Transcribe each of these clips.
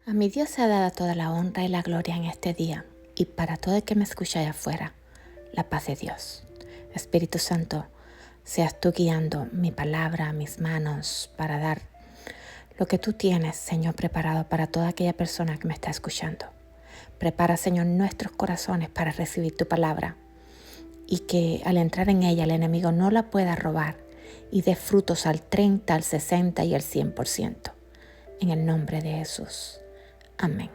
A mi Dios se ha dado toda la honra y la gloria en este día, y para todo el que me escucha allá afuera, la paz de Dios. Espíritu Santo, seas tú guiando mi palabra, mis manos, para dar lo que tú tienes, Señor, preparado para toda aquella persona que me está escuchando. Prepara, Señor, nuestros corazones para recibir tu palabra, y que al entrar en ella el enemigo no la pueda robar y dé frutos al 30, al 60 y al 100%. En el nombre de Jesús. Amén.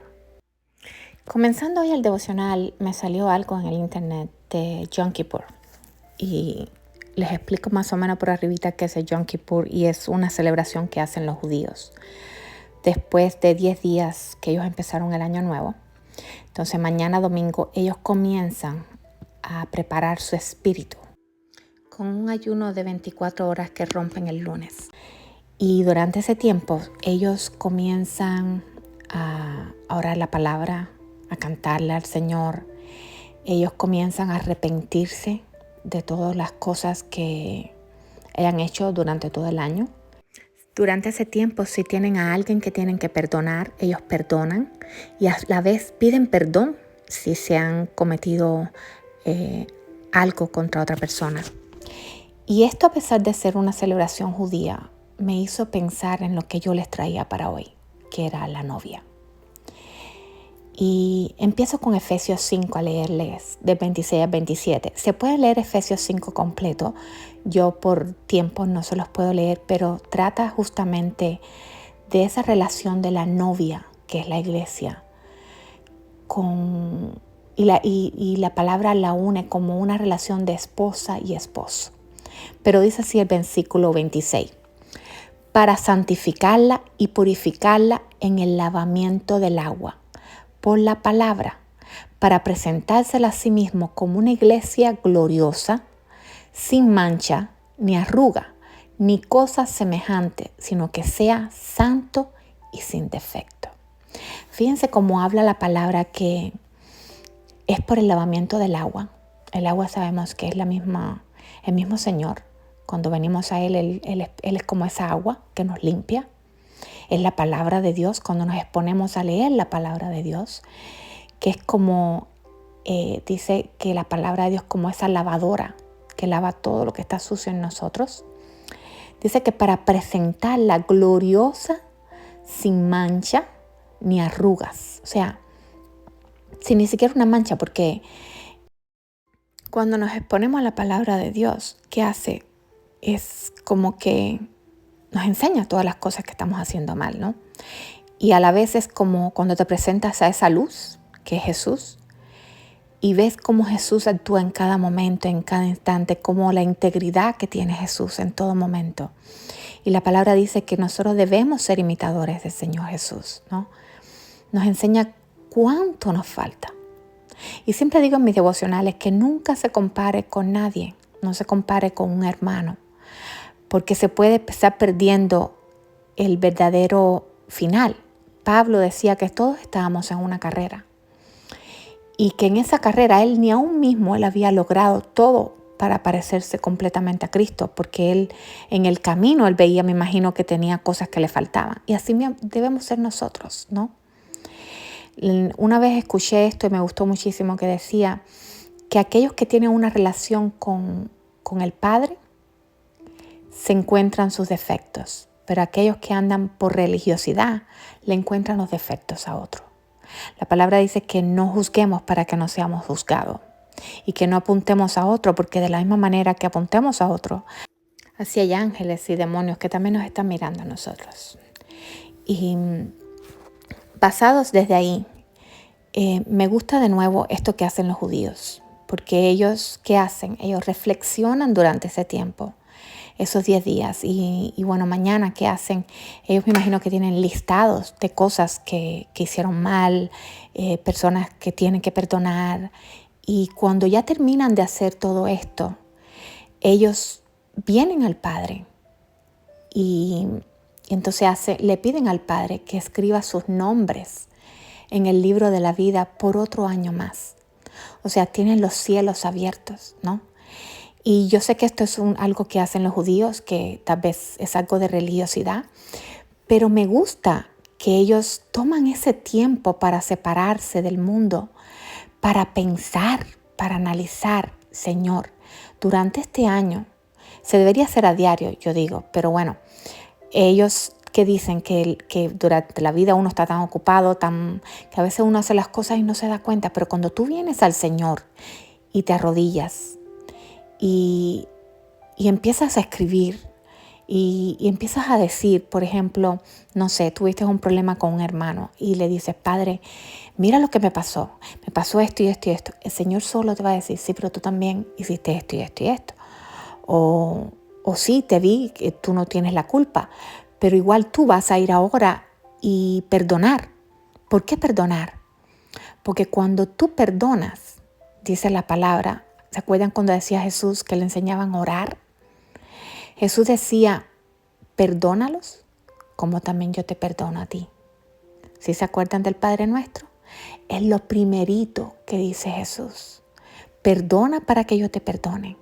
Comenzando hoy el devocional, me salió algo en el internet de Yom Kippur. Y les explico más o menos por arribita qué es el Yom Kippur, y es una celebración que hacen los judíos después de 10 días que ellos empezaron el año nuevo. Entonces mañana domingo ellos comienzan a preparar su espíritu con un ayuno de 24 horas que rompen el lunes. Y durante ese tiempo ellos comienzan a orar la palabra, a cantarle al Señor. Ellos comienzan a arrepentirse de todas las cosas que hayan hecho durante todo el año. Durante ese tiempo, si tienen a alguien que tienen que perdonar, ellos perdonan y a la vez piden perdón si se han cometido algo contra otra persona. Y esto, a pesar de ser una celebración judía, me hizo pensar en lo que yo les traía para hoy, que era la novia. Y empiezo con Efesios 5 a leerles de 26 a 27. Se puede leer Efesios 5 completo. Yo por tiempo no se los puedo leer, pero trata justamente de esa relación de la novia, que es la iglesia, y la palabra la une como una relación de esposa y esposo. Pero dice así el versículo 26. Para santificarla y purificarla en el lavamiento del agua por la palabra, para presentársela a sí mismo como una iglesia gloriosa, sin mancha, ni arruga, ni cosa semejante, sino que sea santo y sin defecto. Fíjense cómo habla la palabra, que es por el lavamiento del agua. El agua sabemos que es el mismo Señor. Cuando venimos a Él es como esa agua que nos limpia. Es la palabra de Dios cuando nos exponemos a leer la palabra de Dios, que es como, dice que la palabra de Dios como esa lavadora que lava todo lo que está sucio en nosotros. Dice que para presentarla gloriosa, sin mancha ni arrugas. O sea, sin ni siquiera una mancha, porque cuando nos exponemos a la palabra de Dios, ¿qué hace? Es como que nos enseña todas las cosas que estamos haciendo mal, ¿no? Y a la vez es como cuando te presentas a esa luz, que es Jesús, y ves cómo Jesús actúa en cada momento, en cada instante, como la integridad que tiene Jesús en todo momento. Y la palabra dice que nosotros debemos ser imitadores del Señor Jesús, ¿no? Nos enseña cuánto nos falta. Y siempre digo en mis devocionales que nunca se compare con nadie, no se compare con un hermano, porque se puede estar perdiendo el verdadero final. Pablo decía que todos estábamos en una carrera, y que en esa carrera él ni aún mismo él había logrado todo para parecerse completamente a Cristo, porque él en el camino él veía, me imagino, que tenía cosas que le faltaban. Y así debemos ser nosotros, ¿no? Una vez escuché esto y me gustó muchísimo, que decía que aquellos que tienen una relación con el Padre se encuentran sus defectos, pero aquellos que andan por religiosidad le encuentran los defectos a otro. La palabra dice que no juzguemos para que no seamos juzgados, y que no apuntemos a otro, porque de la misma manera que apuntemos a otro, así hay ángeles y demonios que también nos están mirando a nosotros. Y basados desde ahí, me gusta de nuevo esto que hacen los judíos, porque ellos, ¿qué hacen? Ellos reflexionan durante ese tiempo, esos 10 días. Y bueno, mañana, ¿qué hacen? Ellos me imagino que tienen listados de cosas que hicieron mal, personas que tienen que perdonar. Y cuando ya terminan de hacer todo esto, ellos vienen al Padre y entonces le piden al Padre que escriba sus nombres en el libro de la vida por otro año más. O sea, tienen los cielos abiertos, ¿no? Y yo sé que esto es algo que hacen los judíos, que tal vez es algo de religiosidad, pero me gusta que ellos toman ese tiempo para separarse del mundo, para pensar, para analizar, Señor, durante este año, se debería hacer a diario, yo digo, pero bueno, ellos que dicen que durante la vida uno está tan ocupado, que a veces uno hace las cosas y no se da cuenta, pero cuando tú vienes al Señor y te arrodillas y empiezas a escribir y empiezas a decir, por ejemplo, no sé, tuviste un problema con un hermano y le dices, Padre, mira lo que me pasó esto y esto y esto. El Señor solo te va a decir, sí, pero tú también hiciste esto y esto y esto. O sí, te vi que tú no tienes la culpa, pero igual tú vas a ir ahora y perdonar. ¿Por qué perdonar? Porque cuando tú perdonas, dice la palabra, ¿se acuerdan cuando decía Jesús que le enseñaban a orar? Jesús decía, perdónalos como también yo te perdono a ti. ¿Sí se acuerdan del Padre Nuestro? Es lo primerito que dice Jesús. Perdona para que yo te perdone.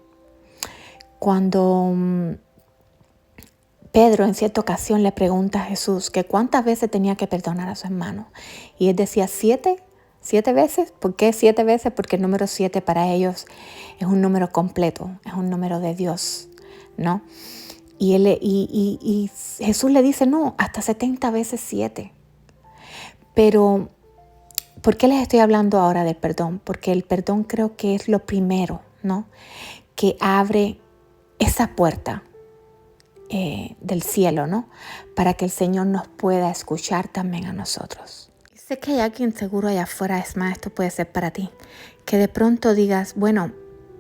Cuando Pedro en cierta ocasión le pregunta a Jesús que cuántas veces tenía que perdonar a su hermano. Y él decía 7 veces. ¿Por qué 7 veces? Porque el número 7 para ellos es un número completo, es un número de Dios, ¿no? Y Jesús le dice, no, hasta 70 veces 7. Pero, ¿por qué les estoy hablando ahora del perdón? Porque el perdón creo que es lo primero, ¿no? Que abre esa puerta del cielo, ¿no? Para que el Señor nos pueda escuchar también a nosotros. Sé que hay alguien seguro allá afuera, es más, esto puede ser para ti, que de pronto digas, bueno,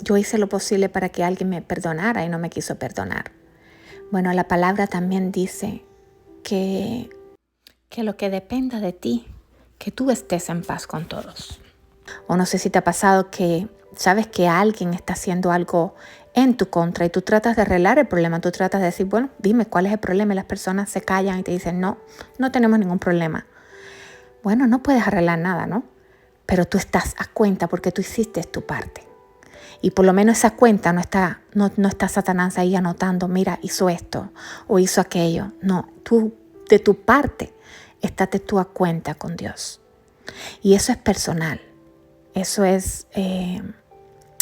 yo hice lo posible para que alguien me perdonara y no me quiso perdonar. Bueno, la palabra también dice que lo que dependa de ti, que tú estés en paz con todos. O no sé si te ha pasado que sabes que alguien está haciendo algo en tu contra y tú tratas de arreglar el problema, tú tratas de decir, bueno, dime cuál es el problema y las personas se callan y te dicen, no tenemos ningún problema. Bueno, no puedes arreglar nada, ¿no? Pero tú estás a cuenta porque tú hiciste tu parte. Y por lo menos esa cuenta no está Satanás ahí anotando, mira, hizo esto o hizo aquello. No, tú de tu parte, estate tú a cuenta con Dios. Y eso es personal. Eso es,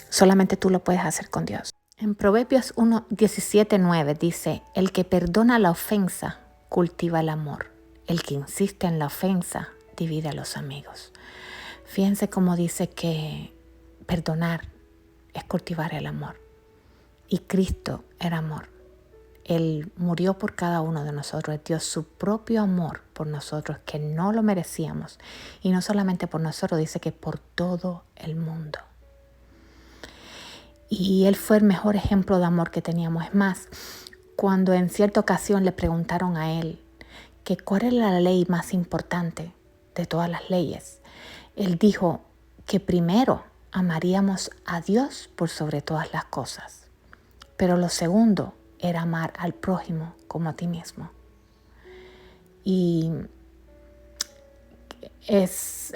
solamente tú lo puedes hacer con Dios. En Proverbios 17:9 dice, el que perdona la ofensa cultiva el amor. El que insiste en la ofensa divide a los amigos. Fíjense cómo dice que perdonar es cultivar el amor. Y Cristo era amor. Él murió por cada uno de nosotros. Él dio su propio amor por nosotros, que no lo merecíamos. Y no solamente por nosotros, dice que por todo el mundo. Y Él fue el mejor ejemplo de amor que teníamos. Es más, cuando en cierta ocasión le preguntaron a Él que cuál era la ley más importante de todas las leyes, Él dijo que primero amaríamos a Dios por sobre todas las cosas. Pero lo segundo era amar al prójimo como a ti mismo. Y es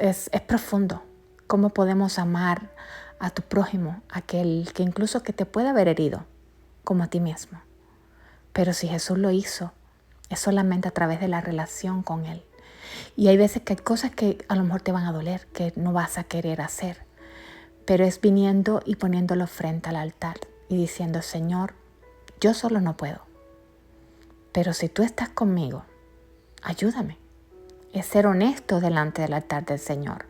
profundo cómo podemos amar a tu prójimo, aquel que incluso que te puede haber herido, como a ti mismo. Pero si Jesús lo hizo, es solamente a través de la relación con Él. Y hay veces que hay cosas que a lo mejor te van a doler, que no vas a querer hacer. Pero es viniendo y poniéndolo frente al altar y diciendo, Señor, yo solo no puedo. Pero si tú estás conmigo, ayúdame. Es ser honesto delante del altar del Señor.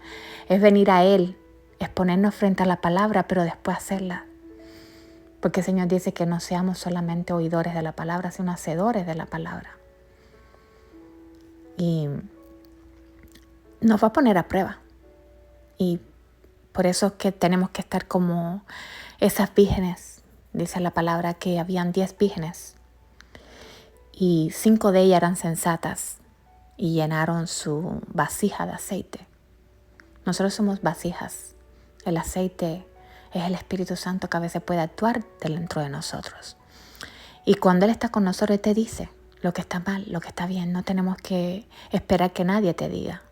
Es venir a Él, es ponernos frente a la palabra, pero después hacerla. Porque el Señor dice que no seamos solamente oidores de la palabra, sino hacedores de la palabra. Y nos va a poner a prueba. Y por eso es que tenemos que estar como esas vírgenes. Dice la palabra que habían 10 vírgenes y 5 de ellas eran sensatas y llenaron su vasija de aceite. Nosotros somos vasijas. El aceite es el Espíritu Santo que a veces puede actuar dentro de nosotros. Y cuando Él está con nosotros, Él te dice lo que está mal, lo que está bien. No tenemos que esperar que nadie te diga.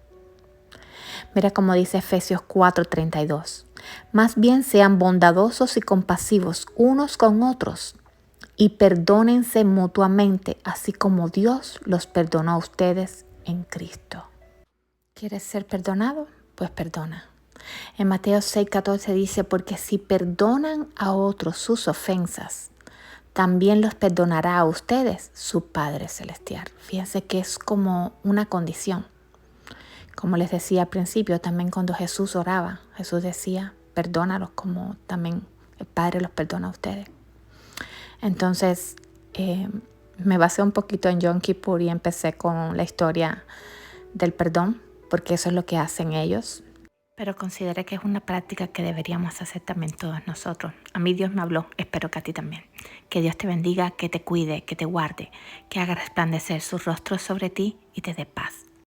Mira cómo dice Efesios 4:32. Más bien sean bondadosos y compasivos unos con otros y perdónense mutuamente, así como Dios los perdonó a ustedes en Cristo. ¿Quieres ser perdonado? Pues perdona. En Mateo 6:14 dice, porque si perdonan a otros sus ofensas, también los perdonará a ustedes su Padre Celestial. Fíjense que es como una condición. Como les decía al principio, también cuando Jesús oraba, Jesús decía, perdónalos como también el Padre los perdona a ustedes. Entonces, me basé un poquito en Yom Kippur y empecé con la historia del perdón, porque eso es lo que hacen ellos. Pero consideré que es una práctica que deberíamos hacer también todos nosotros. A mí Dios me habló, espero que a ti también. Que Dios te bendiga, que te cuide, que te guarde, que haga resplandecer su rostro sobre ti y te dé paz.